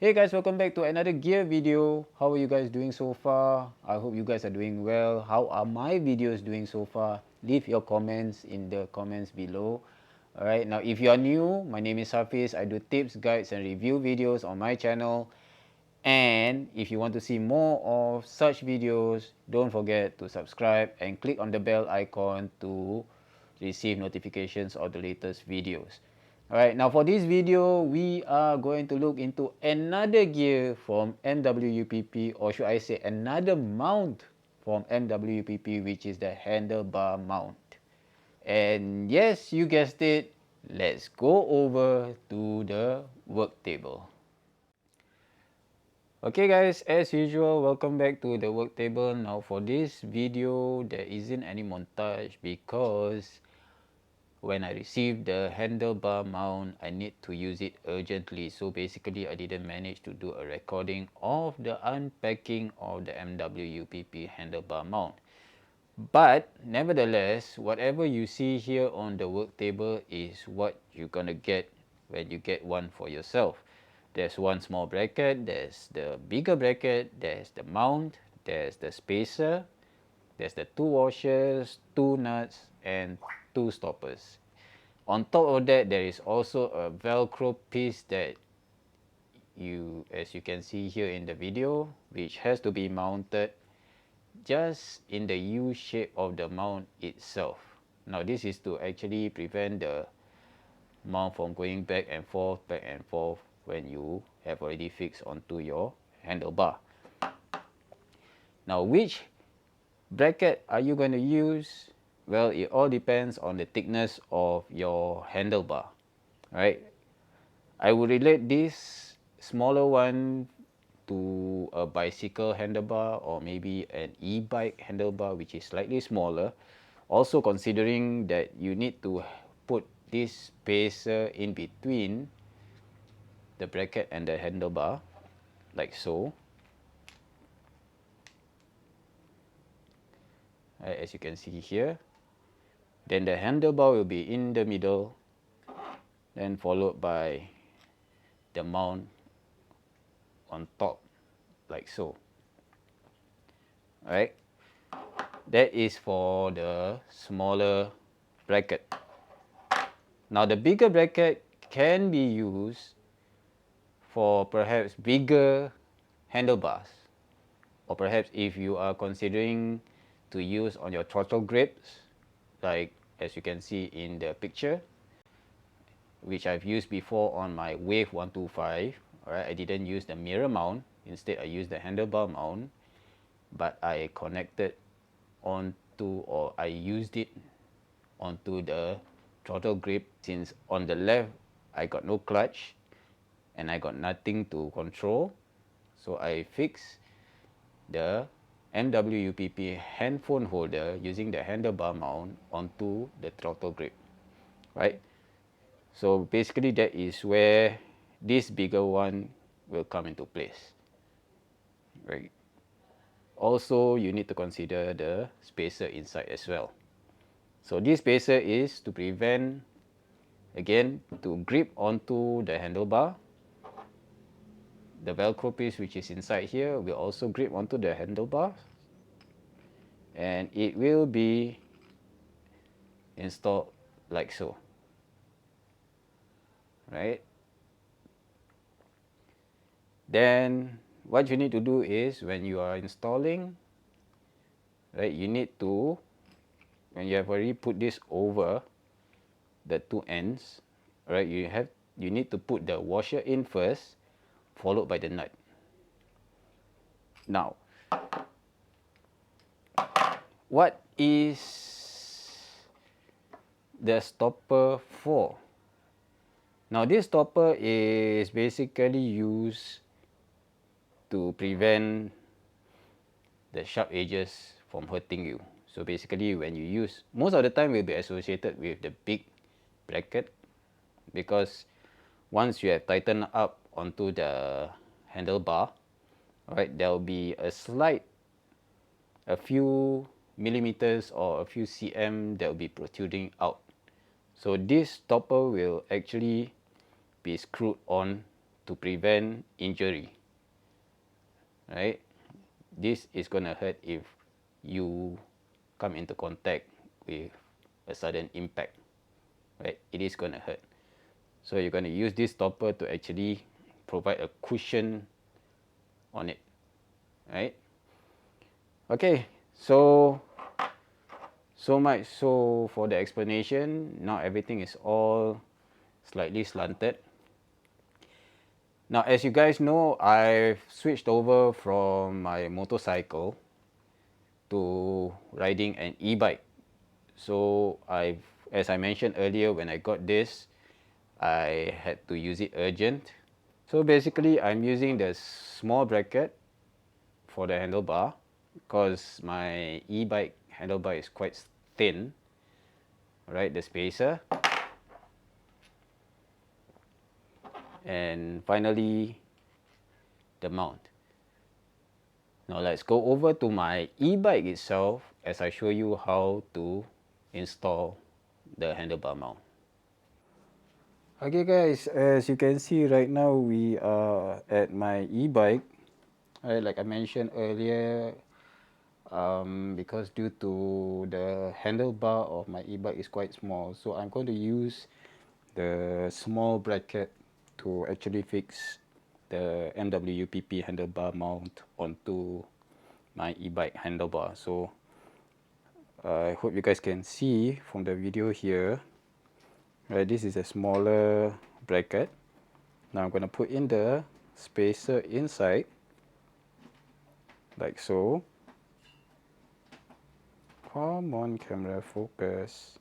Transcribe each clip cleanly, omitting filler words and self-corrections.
Hey guys, welcome back to another gear video. How are you guys doing so far? I hope you guys are doing well. How are my videos doing so far? Leave your comments in the comments below. Alright, now if you are new, my name is Hafiz. I do tips, guides and review videos on my channel. And if you want to see more of such videos, don't forget to subscribe and click on the bell icon to receive notifications of the latest videos. Alright, now for this video, we are going to look into another gear from MWUPP, or should I say another mount from MWUPP, which is the handlebar mount. And yes, you guessed it, let's go over to the work table. Okay guys, as usual, welcome back to the work table. Now for this video, there isn't any montage because when I received the handlebar mount, I need to use it urgently. So basically, I didn't manage to do a recording of the unpacking of the MWUPP handlebar mount. But nevertheless, whatever you see here on the work table is what you're gonna get when you get one for yourself. There's one small bracket, there's the bigger bracket, there's the mount, there's the spacer, there's the two washers, two nuts, and two stoppers. On top of that, there is also a Velcro piece that as you can see here in the video, which has to be mounted just in the U shape of the mount itself. Now this is to actually prevent the mount from going back and forth when you have already fixed onto your handlebar. Now which bracket are you going to use? Well, it all depends on the thickness of your handlebar, right? I would relate this smaller one to a bicycle handlebar or maybe an e-bike handlebar, which is slightly smaller. Also considering that you need to put this spacer in between the bracket and the handlebar, like so. As you can see here. Then the handlebar will be in the middle, then followed by the mount on top, like so. Alright, that is for the smaller bracket. Now the bigger bracket can be used for perhaps bigger handlebars, or perhaps if you are considering to use on your throttle grips, like as you can see in the picture, which I've used before on my Wave 125. Alright, I didn't use the mirror mount, instead I used the handlebar mount, but I connected onto, or I used it onto the throttle grip, since on the left I got no clutch and I got nothing to control. So I fixed the MWUPP handphone holder using the handlebar mount onto the throttle grip, right? So basically that is where this bigger one will come into place, right? Also, you need to consider the spacer inside as well. So this spacer is to prevent, again, to grip onto the handlebar. The Velcro piece which is inside here will also grip onto the handlebar, and it will be installed like so, right? Then what you need to do is, when you are installing, right, you need to, when you have already put this over the two ends, right, you need to put the washer in first, followed by the nut. Now, what is the stopper for? Now this stopper is basically used to prevent the sharp edges from hurting you. So basically when you use, most of the time will be associated with the big bracket, because once you have tightened up onto the handlebar, right, there will be a few millimeters or a few cm that will be protruding out. So this stopper will actually be screwed on to prevent injury, right? This is going to hurt if you come into contact with a sudden impact, right? It is going to hurt. So you're going to use this stopper to actually provide a cushion on it, right? Okay, so much so for the explanation. Now everything is all slightly slanted. Now, as you guys know, I've switched over from my motorcycle to riding an e-bike. So as I mentioned earlier, when I got this, I had to use it urgent. So basically, I'm using the small bracket for the handlebar because my e-bike handlebar is quite thin, right? The spacer. And finally, the mount. Now let's go over to my e-bike itself as I show you how to install the handlebar mount. Okay guys, as you can see right now we are at my e-bike. Right, like I mentioned earlier, because due to the handlebar of my e-bike is quite small, so I'm going to use the small bracket to actually fix the MWUPP handlebar mount onto my e-bike handlebar. So I hope you guys can see from the video here. Right, this is a smaller bracket. Now I'm going to put in the spacer inside, like so. Come on camera, focus.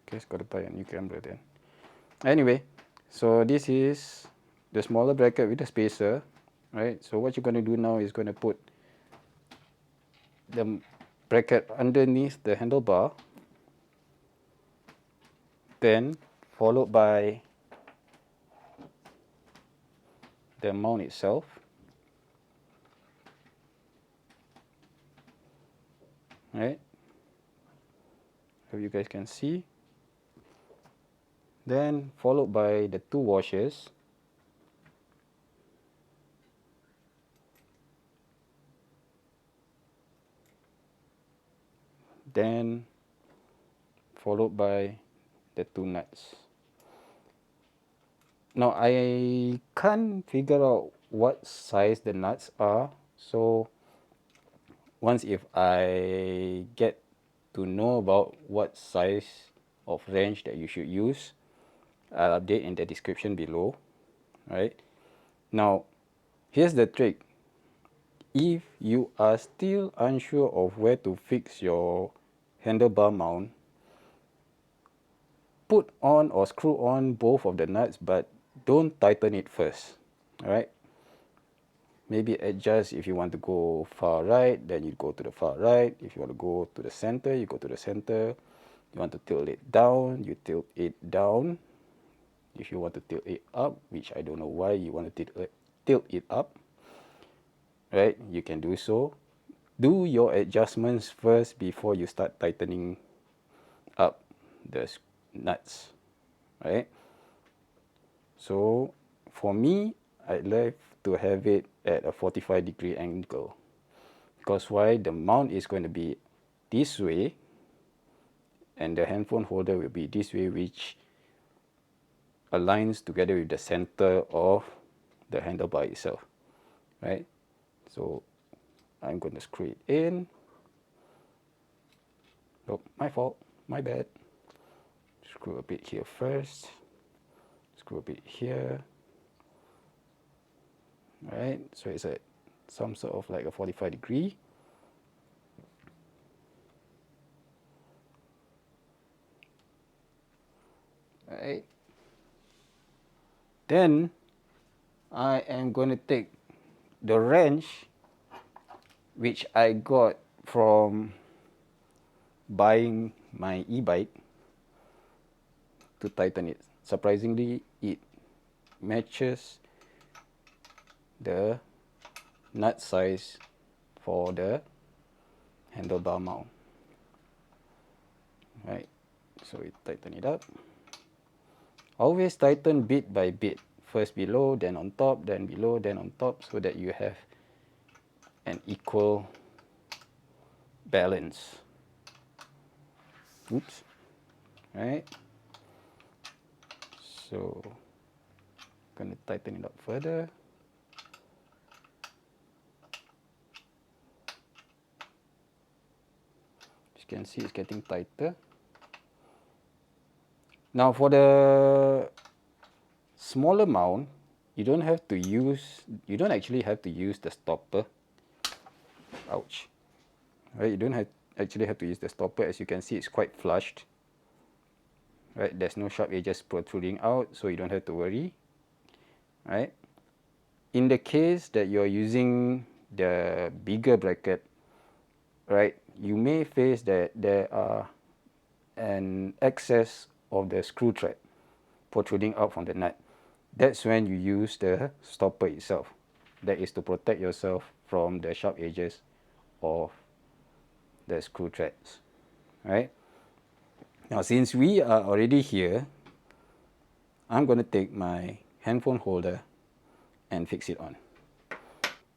Guess gotta buy a new camera then. Anyway, so this is the smaller bracket with the spacer, right? So what you're going to do now is going to put the bracket underneath the handlebar, then followed by the mount itself. Right? Hope you guys can see. Then followed by the two washers. Then followed by the two nuts. Now I can't figure out what size the nuts are, so once if I get to know about what size of wrench that you should use, I'll update in the description below. Right? Now here's the trick. If you are still unsure of where to fix your handlebar mount, put on or screw on both of the nuts, but don't tighten it first. Alright? Maybe adjust. If you want to go far right, then you go to the far right. If you want to go to the center, you go to the center. You want to tilt it down, you tilt it down. If you want to tilt it up, which I don't know why you want to tilt it up, right? You can do so. Do your adjustments first before you start tightening up the nuts, right? So for me, I'd like to have it at a 45-degree angle, because why? The mount is going to be this way and the handphone holder will be this way, which aligns together with the center of the handlebar itself, right? So I'm going to screw it in. Oh, my fault, my bad. Screw a bit here first, screw a bit here. Right, so it's at some sort of like a 45-degree. Right. Then I am going to take the wrench which I got from buying my e-bike to tighten it. Surprisingly, it matches the nut size for the handlebar mount. Right, so we tighten it up. Always tighten bit by bit. First below, then on top, then below, then on top, so that you have an equal balance. Oops. Right? So, gonna tighten it up further. As you can see, it's getting tighter. Now for the smaller mount, you don't actually have to use the stopper. Ouch. Right, you don't actually have to use the stopper. As you can see, it's quite flushed. Right, there's no sharp edges protruding out, so you don't have to worry. Right. In the case that you're using the bigger bracket, right, you may face that there are an excess of the screw thread protruding out from the nut. That's when you use the stopper itself. That is to protect yourself from the sharp edges of the screw threads. Right? Now, since we are already here, I'm going to take my handphone holder and fix it on.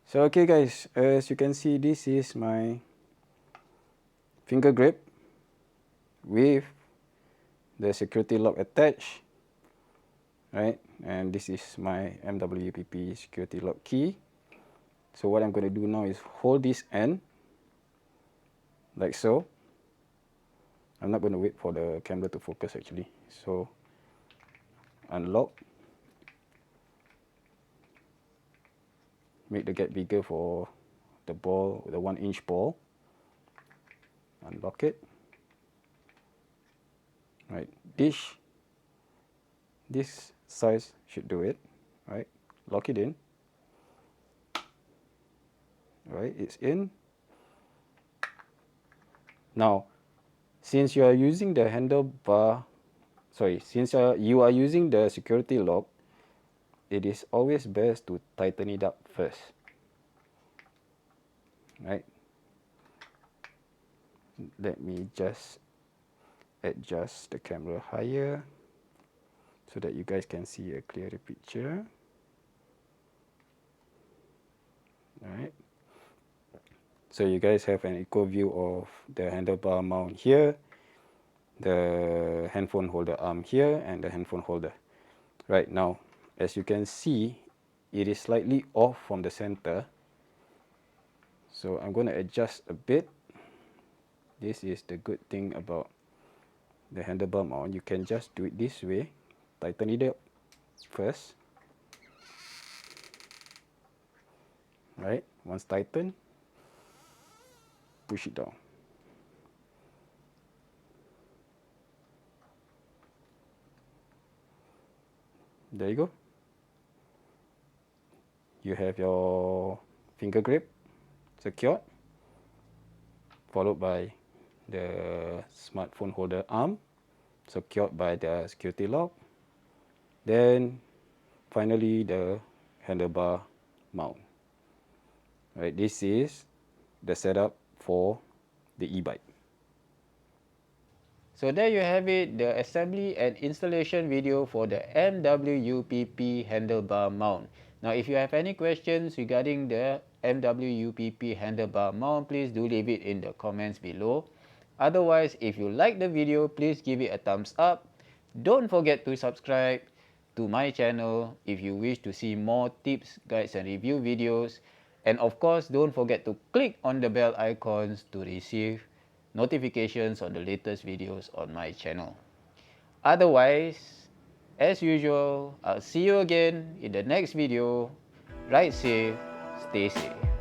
So okay guys, as you can see, this is my finger grip with the security lock attached, right? And this is my MWUPP security lock key. So what I'm going to do now is hold this end like so. I'm not going to wait for the camera to focus actually. So unlock, make the gap bigger for the ball, the 1-inch ball. Unlock it. Right, this size should do it. Right, lock it in. Right, it's in. Now, since you are using the handlebar, since you are using the security lock, it is always best to tighten it up first. Right. Let me just adjust the camera higher so that you guys can see a clearer picture. Alright. So you guys have an equal view of the handlebar mount here, the handphone holder arm here, and the handphone holder. Right now, as you can see, it is slightly off from the center. So I'm going to adjust a bit. This is the good thing about the handlebar mount. You can just do it this way. Tighten it up first. Right, once tightened, push it down. There you go. You have your finger grip secured, followed by the smartphone holder arm secured by the security lock, then finally the handlebar mount. Right, this is the setup for the e-bike. So there you have it, the assembly and installation video for the MWUPP handlebar mount. Now if you have any questions regarding the MWUPP handlebar mount, please do leave it in the comments below. Otherwise, if you like the video, please give it a thumbs up. Don't forget to subscribe to my channel if you wish to see more tips, guides and review videos. And of course, don't forget to click on the bell icons to receive notifications on the latest videos on my channel. Otherwise, as usual, I'll see you again in the next video. Ride safe, stay safe.